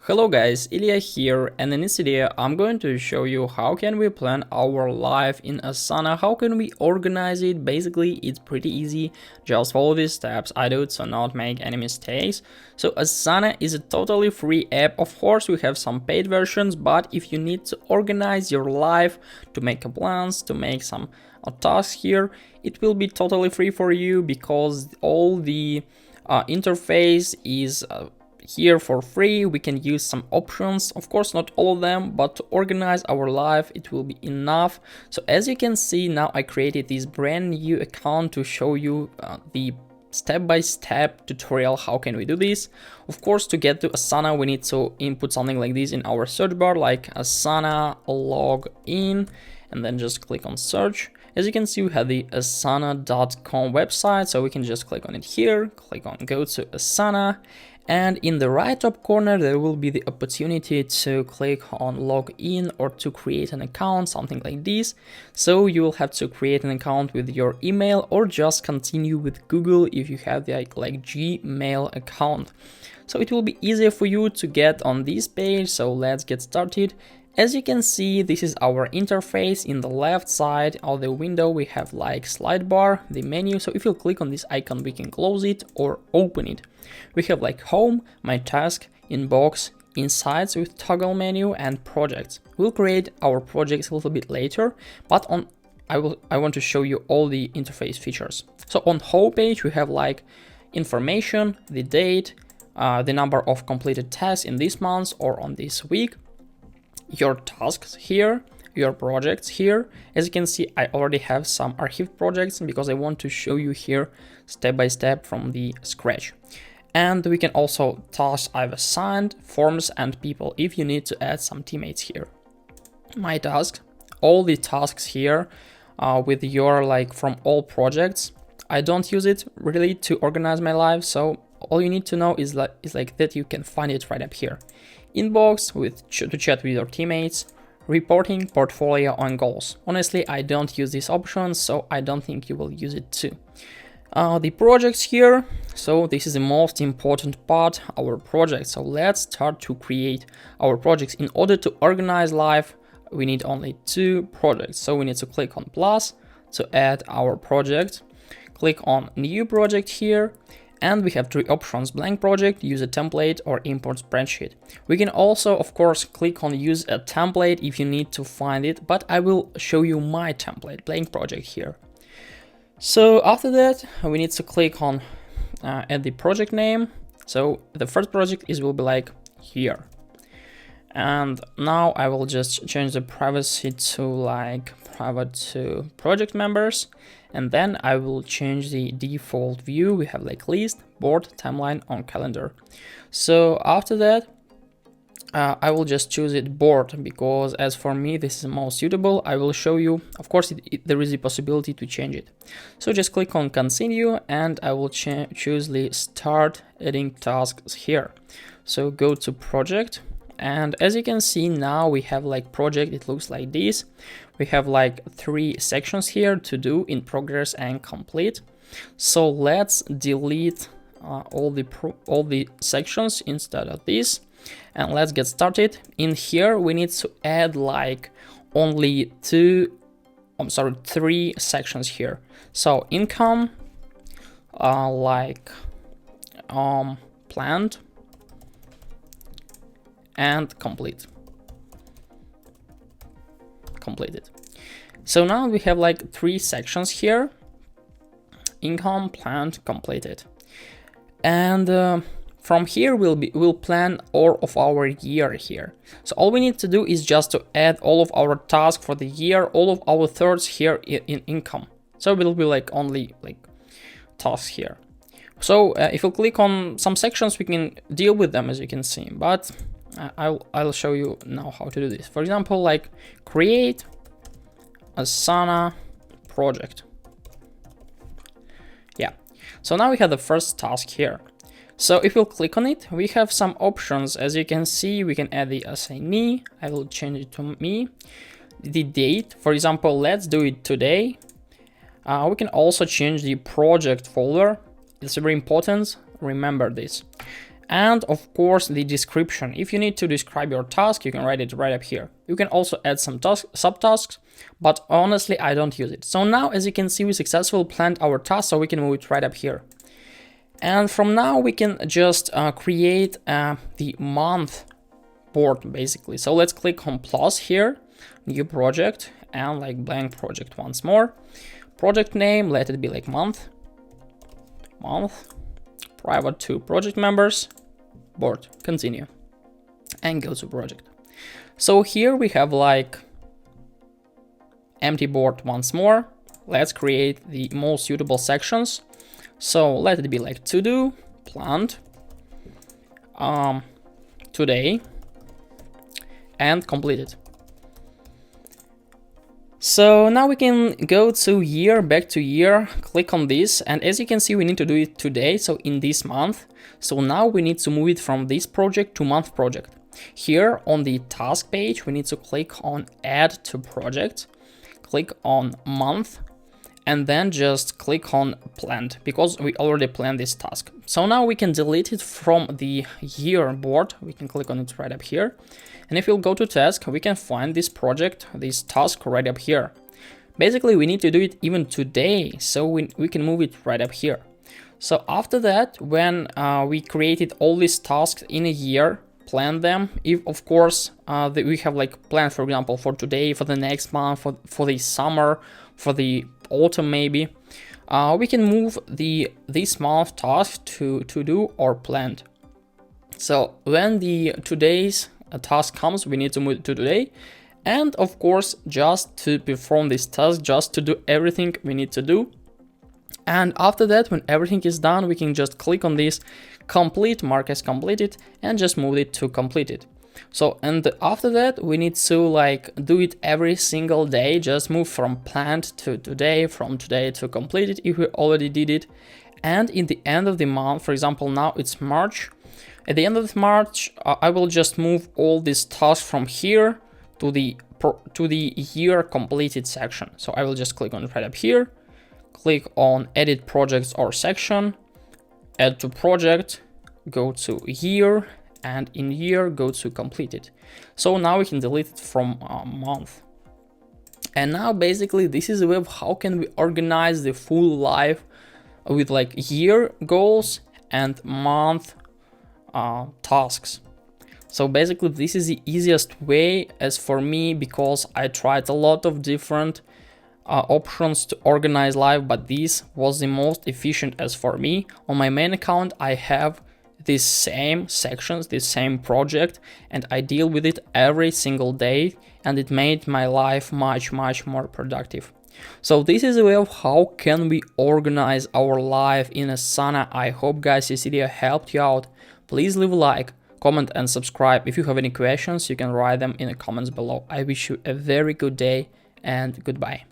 Hello guys, Ilya here, and in this video I'm going to show you how can we plan our life in Asana, how can we organize it. Basically it's pretty easy, just follow these steps I do so not make any mistakes. So Asana is a totally free app. Of course we have some paid versions, but if you need to organize your life, to make plans, to make some tasks here, it will be totally free for you because all the interface is here for free. We can use some options, of course not all of them, but to organize our life it will be enough. So as you can see, now I created this brand new account to show you the step-by-step tutorial how can we do this. Of course, to get to Asana we need to input something like this in our search bar, like Asana login, and then just click on search. As you can see, we have the asana.com website, so we can just click on it here, click on go to Asana, and in the right top corner there will be the opportunity to click on login or to create an account, something like this. So you will have to create an account with your email or just continue with Google if you have the like Gmail account. So it will be easier for you to get on this page, so let's get started. As you can see, this is our interface. In the left side of the window we have like slide bar, the menu. So if you click on this icon we can close it or open it. We have like home, my task, inbox, insights with toggle menu, and projects. We'll create our projects a little bit later, but I want to show you all the interface features. So on home page we have like information, the date, the number of completed tasks in this month or on this week, your tasks here, your projects here. As you can see, I already have some archived projects because I want to show you here step by step from the scratch. And we can also tasks I've assigned, forms, and people if you need to add some teammates here. My tasks, all the tasks here with your like from all projects. I don't use it really to organize my life, so all you need to know is like that you can find it right up here. Inbox to chat with your teammates, reporting, portfolio, and goals. Honestly, I don't use these options, so I don't think you will use it too. The projects here, so this is the most important part, our projects. So let's start to create our projects. In order to organize life, we need only 2 projects. So we need to click on plus to add our project, click on new project here, and we have 3 options: blank project, use a template, or import spreadsheet. We can also, of course, click on use a template if you need to find it, but I will show you my template, blank project here. So after that, we need to click on add the project name. So the first project will be like here. And now I will just change the privacy to like private to project members. And then I will change the default view. We have like list, board, timeline, on calendar. So after that, I will just choose it board because as for me, this is the most suitable. I will show you, of course, there is a possibility to change it. So just click on continue and I will choose the start adding tasks here. So go to project. And as you can see now we have like project, it looks like this. We have like 3 sections here: to do, in progress, and complete. So let's delete all the sections instead of this, and let's get started. In here we need to add like only 3 sections here. So income, planned, and completed. So now we have like 3 sections here: income, planned, completed. And from here we'll plan all of our year here. So all we need to do is just to add all of our tasks for the year, all of our thirds here in income. So it will be like only like tasks here. So if you click on some sections we can deal with them, as you can see, but I'll show you now how to do this. For example, like create Asana project. Yeah, so now we have the first task here. So if we'll click on it, we have some options. As you can see, we can add the assignee. I will change it to me. The date, for example, let's do it today. We can also change the project folder. It's very important, remember this. And of course the description. If you need to describe your task, you can write it right up here. You can also add some subtasks, but honestly I don't use it. So now, as you can see, we successfully planned our task, so we can move it right up here. And from now we can just create the month board basically. So let's click on plus here, new project, and like blank project once more. Project name, let it be like month, private to project members, board, continue, and go to project. So here we have like empty board once more. Let's create the most suitable sections. So let it be like to do, planned, today, and completed. So now we can go to year, back to year, click on this, and as you can see, we need to do it today, so in this month. So now we need to move it from this project to month project. Here on the task page, we need to click on add to project, click on month, and then just click on planned, because we already planned this task. So now we can delete it from the year board. We can click on it right up here. And if we'll go to task, we can find this project, this task right up here. Basically, we need to do it even today, so we can move it right up here. So after that, when we created all these tasks in a year, plan them. If of course we have like plan, for example, for today, for the next month, for the summer, for the autumn maybe, we can move this month task to do or planned. So when the today's task comes, we need to move it to today. And of course, just to perform this task, just to do everything we need to do. And after that, when everything is done, we can just click on this complete, mark as completed, and just move it to completed. So, and after that, we need to like do it every single day, just move from planned to today, from today to completed if we already did it. And in the end of the month, for example, now it's March. At the end of March, I will just move all these tasks from here to the year completed section. So I will just click on it right up here, click on edit projects or section, add to project, go to year, and in year go to completed. So now we can delete it from month. And now basically this is a way of how can we organize the full life with like year goals and month tasks. So basically this is the easiest way as for me, because I tried a lot of different options to organize life, but this was the most efficient as for me. On my main account I have these same sections, this same project, and I deal with it every single day, and it made my life much more productive. So this is a way of how can we organize our life in Asana. I hope guys this video helped you out. Please leave a like, comment and subscribe. If you have any questions, you can write them in the comments below. I wish you a very good day and goodbye.